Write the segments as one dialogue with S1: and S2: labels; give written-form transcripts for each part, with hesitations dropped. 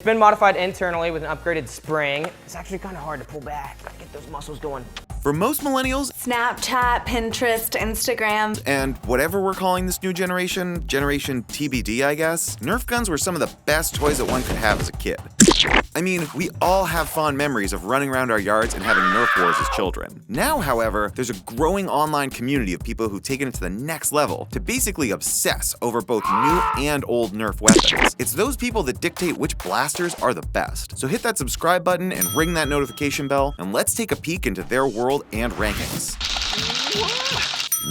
S1: It's been modified internally with an upgraded spring. It's actually kind of hard to pull back. Gotta get those muscles going.
S2: For most millennials,
S3: Snapchat, Pinterest, Instagram,
S2: and whatever we're calling this new generation, Generation TBD, I guess, Nerf guns were some of the best toys that one could have as a kid. I mean, we all have fond memories of running around our yards and having Nerf wars as children. Now, however, there's a growing online community of people who've taken it to the next level to basically obsess over both new and old Nerf weapons. It's those people that dictate which blasters are the best. So hit that subscribe button and ring that notification bell, and let's take a peek into their world and rankings.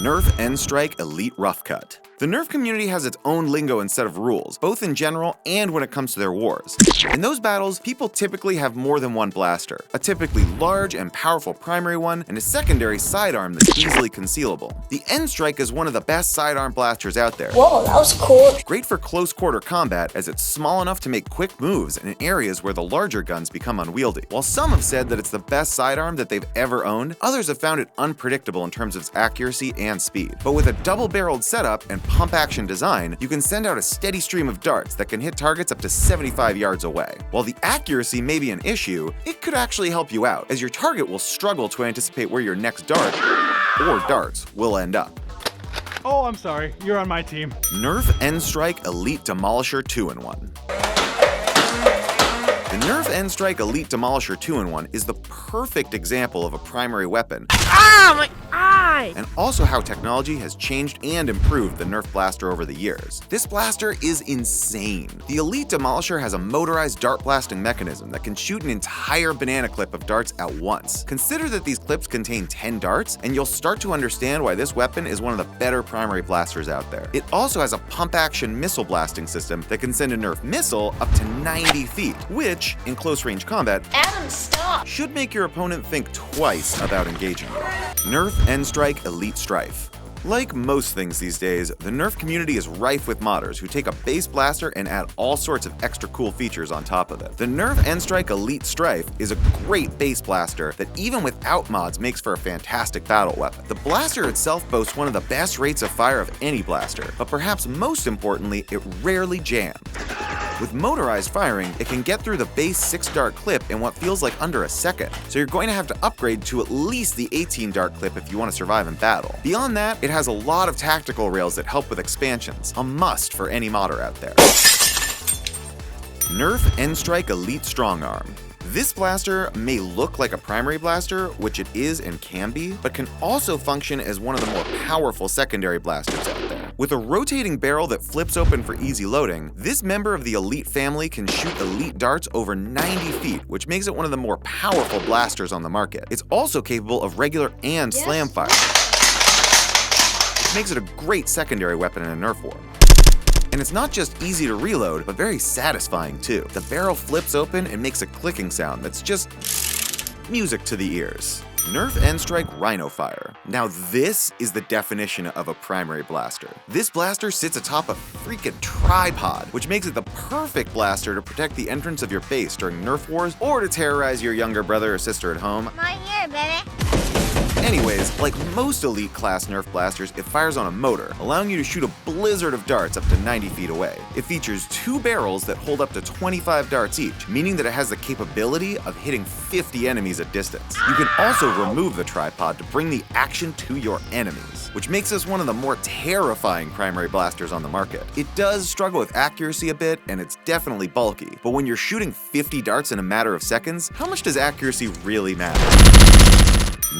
S2: Nerf N-Strike Elite Roughcut. The Nerf community has its own lingo and set of rules, both in general and when it comes to their wars. In those battles, people typically have more than one blaster, a typically large and powerful primary one, and a secondary sidearm that's easily concealable. The N-Strike is one of the best sidearm blasters out there.
S4: Whoa, that was cool.
S2: Great for close quarter combat as it's small enough to make quick moves in areas where the larger guns become unwieldy. While some have said that it's the best sidearm that they've ever owned, others have found it unpredictable in terms of its accuracy and speed. But with a double-barreled setup and pump-action design, you can send out a steady stream of darts that can hit targets up to 75 yards away. While the accuracy may be an issue, it could actually help you out, as your target will struggle to anticipate where your next dart, or darts, will end up.
S5: Oh, I'm sorry. You're on my team.
S2: Nerf N-Strike Elite Demolisher 2-in-1. The Nerf N-Strike Elite Demolisher 2-in-1 is the perfect example of a primary weapon.
S1: Ah, my eye!
S2: And also how technology has changed and improved the Nerf blaster over the years. This blaster is insane. The Elite Demolisher has a motorized dart blasting mechanism that can shoot an entire banana clip of darts at once. Consider that these clips contain 10 darts, and you'll start to understand why this weapon is one of the better primary blasters out there. It also has a pump-action missile blasting system that can send a Nerf missile up to 90 feet, which, in close-range combat,
S4: Adam, stop.
S2: should make your opponent think twice about engaging you. Nerf N-Strike Elite Stryfe. Like most things these days, the Nerf community is rife with modders who take a base blaster and add all sorts of extra cool features on top of it. The Nerf N-Strike Elite Stryfe is a great base blaster that even without mods makes for a fantastic battle weapon. The blaster itself boasts one of the best rates of fire of any blaster, but perhaps most importantly, it rarely jams. With motorized firing, it can get through the base 6-dart clip in what feels like under a second, so you're going to have to upgrade to at least the 18-dart clip if you want to survive in battle. Beyond that, it has a lot of tactical rails that help with expansions, a must for any modder out there. Nerf N-Strike Elite Strongarm. This blaster may look like a primary blaster, which it is and can be, but can also function as one of the more powerful secondary blasters out there. With a rotating barrel that flips open for easy loading, this member of the Elite family can shoot elite darts over 90 feet, which makes it one of the more powerful blasters on the market. It's also capable of regular and slam fire, which makes it a great secondary weapon in a Nerf war. And it's not just easy to reload, but very satisfying too. The barrel flips open and makes a clicking sound that's just music to the ears. Nerf N-Strike Rhino Fire. Now this is the definition of a primary blaster. This blaster sits atop a freaking tripod, which makes it the perfect blaster to protect the entrance of your base during Nerf wars or to terrorize your younger brother or sister at home.
S4: My ear, baby.
S2: Anyways, like most Elite class Nerf blasters, it fires on a motor, allowing you to shoot a blizzard of darts up to 90 feet away. It features 2 barrels that hold up to 25 darts each, meaning that it has the capability of hitting 50 enemies at distance. You can also remove the tripod to bring the action to your enemies, which makes this one of the more terrifying primary blasters on the market. It does struggle with accuracy a bit, and it's definitely bulky, but when you're shooting 50 darts in a matter of seconds, how much does accuracy really matter?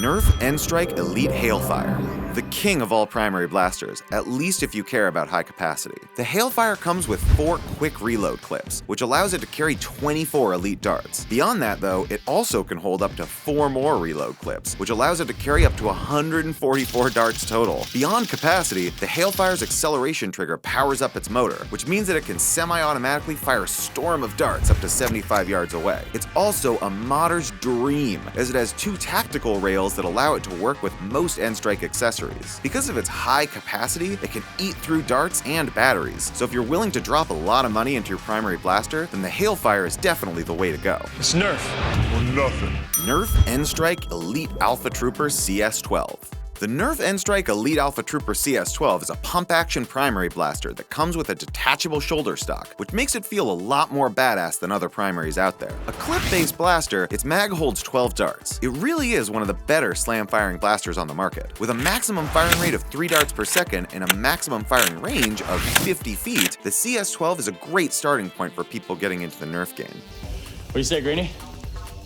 S2: Nerf N-Strike Elite Hailfire. The king of all primary blasters, at least if you care about high capacity. The Hailfire comes with 4 quick reload clips, which allows it to carry 24 elite darts. Beyond that though, it also can hold up to 4 more reload clips, which allows it to carry up to 144 darts total. Beyond capacity, the Hailfire's acceleration trigger powers up its motor, which means that it can semi-automatically fire a storm of darts up to 75 yards away. It's also a modder's dream, as it has 2 tactical rails that allow it to work with most N-Strike accessories. Because of its high capacity, it can eat through darts and batteries, so if you're willing to drop a lot of money into your primary blaster, then the Hailfire is definitely the way to go.
S5: It's Nerf or nothing.
S2: Nerf N-Strike Elite Alpha Trooper CS-12. The Nerf N-Strike Elite Alpha Trooper CS12 is a pump-action primary blaster that comes with a detachable shoulder stock, which makes it feel a lot more badass than other primaries out there. A clip-based blaster, its mag holds 12 darts. It really is one of the better slam-firing blasters on the market. With a maximum firing rate of 3 darts per second and a maximum firing range of 50 feet, the CS12 is a great starting point for people getting into the Nerf game.
S6: What do you say, Greenie?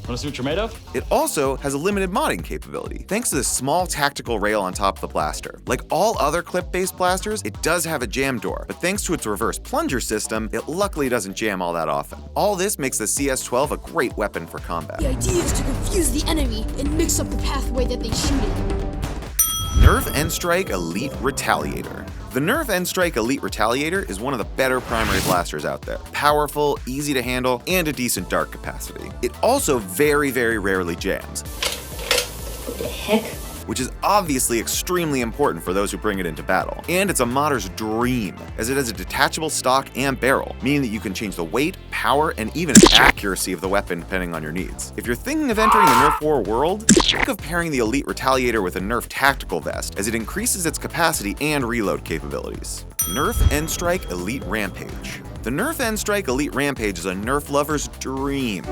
S6: Want to see what you're made of?
S2: It also has a limited modding capability, thanks to the small tactical rail on top of the blaster. Like all other clip-based blasters, it does have a jam door, but thanks to its reverse plunger system, it luckily doesn't jam all that often. All this makes the CS12 a great weapon for combat.
S7: The idea is to confuse the enemy and mix up the pathway that they shoot in.
S2: Nerf N-Strike Elite Retaliator. The Nerf N-Strike Elite Retaliator is one of the better primary blasters out there. Powerful, easy to handle, and a decent dart capacity. It also very, very rarely jams.
S4: What the heck?
S2: Which is obviously extremely important for those who bring it into battle. And it's a modder's dream, as it has a detachable stock and barrel, meaning that you can change the weight, power, and even accuracy of the weapon depending on your needs. If you're thinking of entering the Nerf War world, think of pairing the Elite Retaliator with a Nerf Tactical Vest, as it increases its capacity and reload capabilities. Nerf N-Strike Elite Rampage. The Nerf N-Strike Elite Rampage is a Nerf lover's dream.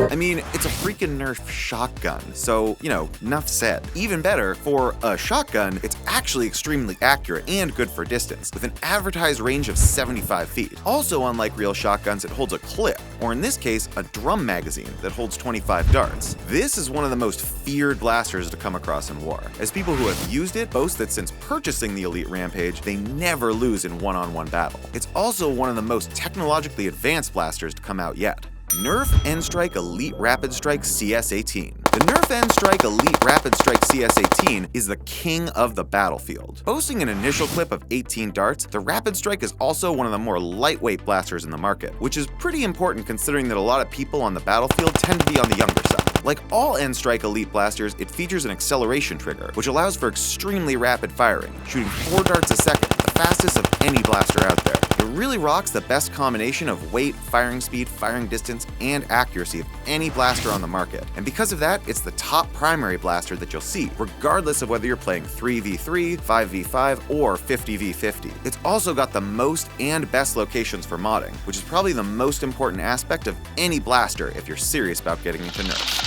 S2: I mean, it's a freaking Nerf shotgun, so, enough said. Even better, for a shotgun, it's actually extremely accurate and good for distance, with an advertised range of 75 feet. Also, unlike real shotguns, it holds a clip, or in this case, a drum magazine that holds 25 darts. This is one of the most feared blasters to come across in war, as people who have used it boast that since purchasing the Elite Rampage, they never lose in one-on-one battle. It's also one of the most technologically advanced blasters to come out yet. Nerf N-Strike Elite RapidStrike CS18. The Nerf N-Strike Elite RapidStrike CS18 is the king of the battlefield. Boasting an initial clip of 18 darts, the RapidStrike is also one of the more lightweight blasters in the market, which is pretty important considering that a lot of people on the battlefield tend to be on the younger side. Like all N-Strike Elite blasters, it features an acceleration trigger, which allows for extremely rapid firing, shooting 4 darts a second, the fastest of any blaster out there. It really rocks the best combination of weight, firing speed, firing distance, and accuracy of any blaster on the market. And because of that, it's the top primary blaster that you'll see, regardless of whether you're playing 3v3, 5v5, or 50v50. It's also got the most and best locations for modding, which is probably the most important aspect of any blaster if you're serious about getting into Nerf.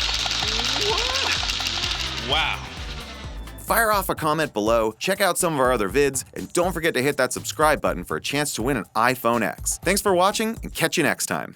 S5: Wow.
S2: Fire off a comment below, check out some of our other vids, and don't forget to hit that subscribe button for a chance to win an iPhone X. Thanks for watching, and catch you next time.